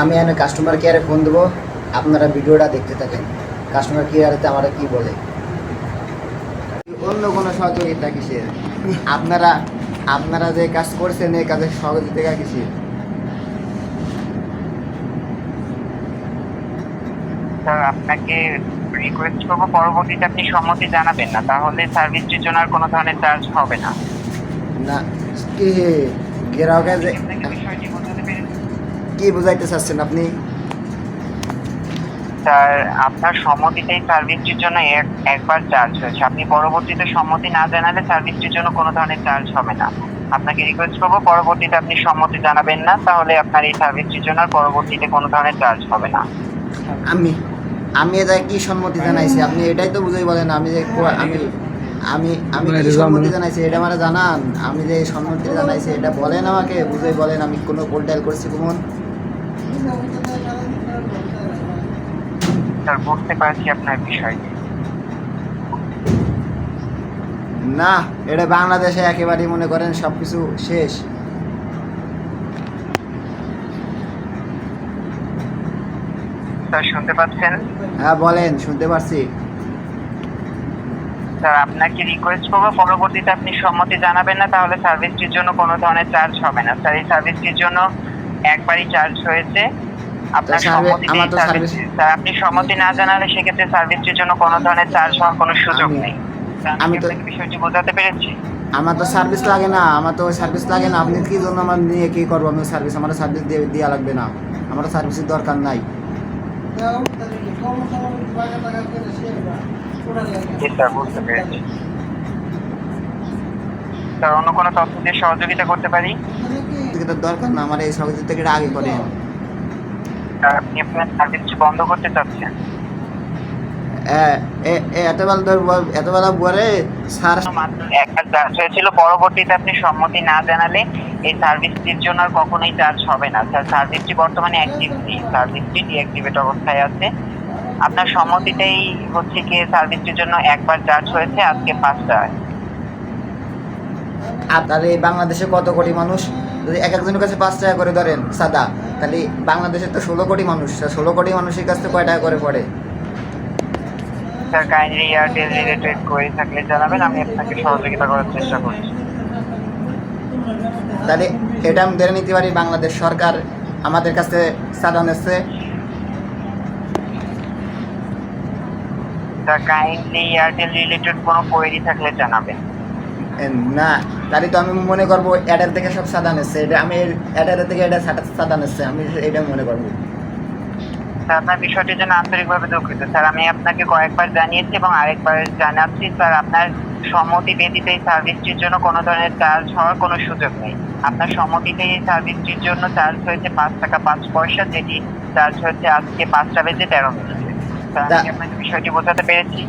আমি এখানে কাস্টমার কেয়ারে ফোন দেবো, আপনারা ভিডিওটা দেখতে থাকেন। কাস্টমার কেয়ারেতে আমরা কি বলে, অন্য কোনো সহযোগিতা কিসের? আপনারা আপনারা যে কাজ করছেন এই কাজের সহযোগিতা কিসের? স্যার আপনাকে রিকোয়েস্ট করবো পরবর্তীতে আপনি সম্মতি জানাবেন না, তাহলে সার্ভিসটির জন্য আর কোনো ধরনের চার্জ হবে না। না কি গ্রাহকে যে আপনাকে বিষয়টি বোঝাতে পেরেছি। কি বুঝাইতে চাচ্ছেন আপনি? স্যার আপনার সম্মতিতেই সার্ভিসটির জন্য একবার চার্জ হয়েছে, আপনি পরবর্তীতে সম্মতি না জানালে সার্ভিসটির জন্য কোনো ধরনের চার্জ হবে না। আপনাকে রিকোয়েস্ট করবো পরবর্তীতে আপনি সম্মতি জানাবেন না, তাহলে আপনার এই সার্ভিসটির জন্য আর পরবর্তীতে কোনো ধরনের চার্জ হবে না। আমি আমি এটা কি সম্মতি জানাইছি আপনি এটাই তো বুঝাই বলেন। আমি যে আমি আমি আমি কি সম্মতি জানাইছি এটা মানে জানান। আমি যে সম্মতি জানাইছি এটা বলেন, আমাকে বুঝাই বলেন। আমি কোনো পোর্টাল করছি কমন? স্যার বুঝতে পারছি আপনার বিষয়টি। না, এটা বাংলাদেশে একেবারেই মনে করেন সব কিছু শেষ। স্যার শুনতে পাচ্ছেন? হ্যাঁ বলেন, শুনতে পারছি। স্যার আপনাকে রিকোয়েস্ট করবো পরবর্তীতে আপনি সম্মতি জানাবেন না, তাহলে সার্ভিসটির জন্য কোনো ধরনের চার্জ হবে না। স্যার এই সার্ভিসটির জন্য একবারই চার্জ হয়েছে, আপনার সম্মতিতেই সার্ভিস। স্যার আপনি সম্মতি না জানালে সেক্ষেত্রে সার্ভিসটির জন্য কোনো ধরনের চার্জ হওয়ার কোনো সুযোগ নেই। আমি তো বিষয়টি বোঝাতে পেরেছি। আমার তো সার্ভিস লাগে না, আমার তো সার্ভিস লাগে না। আপনি কি জন্য আমার নিয়ে কি করবো? আমি সার্ভিস, আমার সার্ভিস দেওয়া লাগবে না, আমার সার্ভিসের দরকার নাই। স্যার বুঝতে পেরেছি। স্যার অন্য কোনো তথ্য দিয়ে সহযোগিতা করতে পারি? দরকার না আমার এই সহযোগিতাটা আগে করেন। স্যার আপনি আপনার সার্ভিসটি বন্ধ করতে চাচ্ছেন? এতবেলা পরে স্যার মাত্র একবার চার্জ হয়েছিল, পরবর্তীতে আপনি সম্মতি না জানালে এই সার্ভিসটির জন্য আর কখনোই চার্জ হবে না। স্যার সার্ভিসটি বর্তমানে অ্যাক্টিভ নেই, সার্ভিসটি ডিঅ্যাক্টিভেট অবস্থায় আছে। আপনার সম্মতিতেই হচ্ছে কি সার্ভিসটির জন্য একবার চার্জ হয়েছে আজকে 5টায়। তাহলে এই বাংলাদেশে কত কোটি মানুষ? যদি এক একজনের কাছে 5 টাকা করে ধরেন সাদা, তাহলে বাংলাদেশে তো 16 কোটি মানুষ। 16 কোটি মানুষের কাছে কয় টাকা করে পড়ে? Sir kindly Airtel related query থাকলে জানাবেন, আমি আপনাকে সহযোগিতা করার চেষ্টা করছি। তাহলে এটা আমি ধরে নিতে পারি বাংলাদেশ সরকার আমাদের কাছে চাঁদা নিচ্ছে। স্যার কাইন্ডলি এয়ারটেল রিলেটেড কোনো কোয়েরি থাকলে জানাবেন। না, তাহলে তো আমি মনে করবো অ্যাডার থেকে সব চাঁদা নিচ্ছে। এটা আমি অ্যাডার থেকে এটা চাঁদা নিচ্ছে, আমি এটা মনে করবো। স্যার আপনার বিষয়টির জন্য আন্তরিকভাবে দুঃখিত। স্যার আমি আপনাকে কয়েকবার জানিয়েছি এবং আরেকবার জানাচ্ছি, স্যার আপনার সম্মতি ব্যতীত এই সার্ভিসটির জন্য কোনো ধরনের চার্জ হওয়ার কোনো সুযোগ নেই। আপনার সম্মতিতে এই সার্ভিসটির জন্য চার্জ হয়েছে 5 টাকা 5 পয়সা, যেটি চার্জ হচ্ছে আজকে 5টা বেজে 13 মিনিটে। স্যার আমি আপনাকে বিষয়টি বোঝাতে পেরেছি।